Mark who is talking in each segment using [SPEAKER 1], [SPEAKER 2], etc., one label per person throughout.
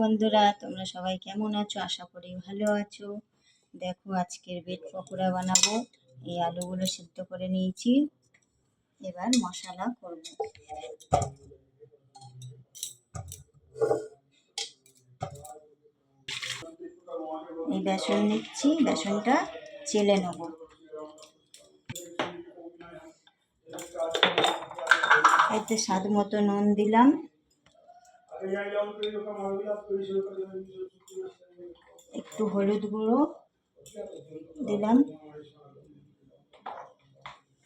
[SPEAKER 1] বন্ধুরা, তোমরা সবাই কেমন আছো? আশা করি ভালো আছো। দেখো আজকের ব্রেড পকোড়া বানাবো। এই আলুগুলো সিদ্ধ করে নিয়েছি, এবার মশলা করব। এই বেসন নিচ্ছি, বেসনটা চেলে নেব। এতে স্বাদ মতো নুন দিলাম, একটু হলুদ গুঁড়ো দিলাম,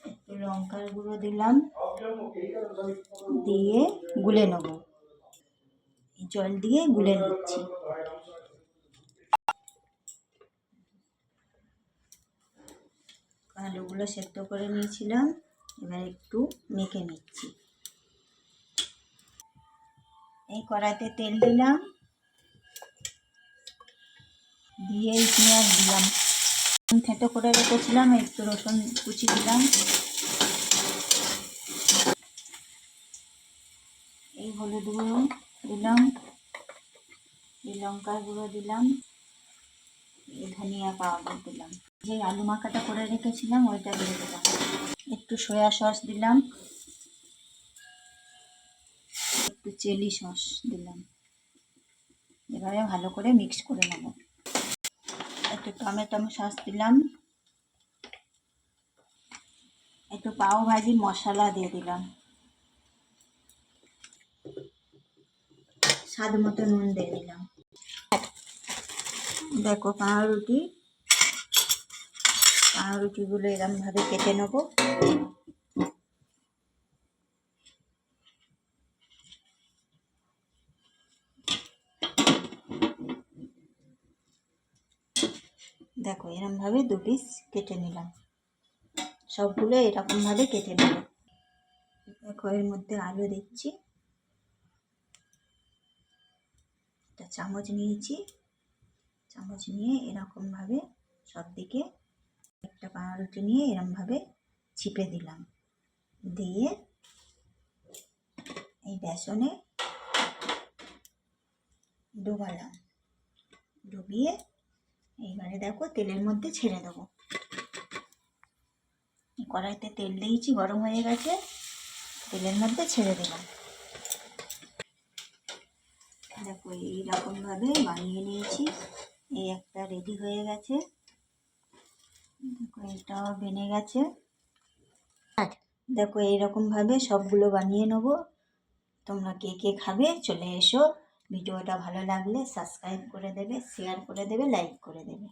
[SPEAKER 1] একটু লঙ্কার গুঁড়ো দিলাম, দিয়ে গুলে নেব। জল দিয়ে গুলে নিচ্ছি। আলুগুলো সেদ্ধ করে নিয়েছিলাম, এবার একটু মেখে নিচ্ছি। এই কড়াইতে তেল দিলাম, দিয়ে পেঁয়াজ দিলাম, থেঁতো করে রেখেছিলাম, একটু রসুন কুচি দিলাম, এই হলুদ গুঁড়ো দিলাম, এই লঙ্কার গুঁড়ো দিলাম, এই ধনিয়া পাউডার দিলাম, যে আলু মাখাটা করে রেখেছিলাম ওইটা দিয়ে দিলাম, একটু সয়া সস দিলাম, একটু চিলি সস দিলাম। এবারে ভালো করে মিক্স করে নেব। একটু টমেটো সস দিলাম, একটু পাও ভাজি মশলা দিয়ে দিলাম, স্বাদ মতো নুন দিয়ে দিলাম। দেখো পাউরুটিগুলো এরমভাবে কেটে নেব। দেখো এরমভাবে 2 পিস কেটে নিলাম, সবগুলো এরকমভাবে কেটে নেব। দেখো এর মধ্যে আলু দিচ্ছি, একটা চামচ নিয়েছি, চামচ নিয়ে এরকমভাবে সব দিকে একটা পাউরুটি নিয়ে এরমভাবে চিপে দিলাম, দিয়ে এই বেসনে ডোবালাম, ডুবিয়ে এইবারে দেখো তেলের মধ্যে ছেড়ে দেবো। কড়াইতে তেল দিয়েছি, গরম হয়ে গেছে, তেলের মধ্যে ছেড়ে দিলাম। দেখো এইরকমভাবে বানিয়ে নিয়েছি, এই একটা রেডি হয়ে গেছে। দেখো এটাও বেনে গেছে। দেখো এইরকমভাবে সবগুলো বানিয়ে নেব। তোমরা কে কে খাবে চলে এসো। ভিডিওটা ভালো লাগলে সাবস্ক্রাইব করে দেবে, শেয়ার করে দেবে, লাইক করে দেবে।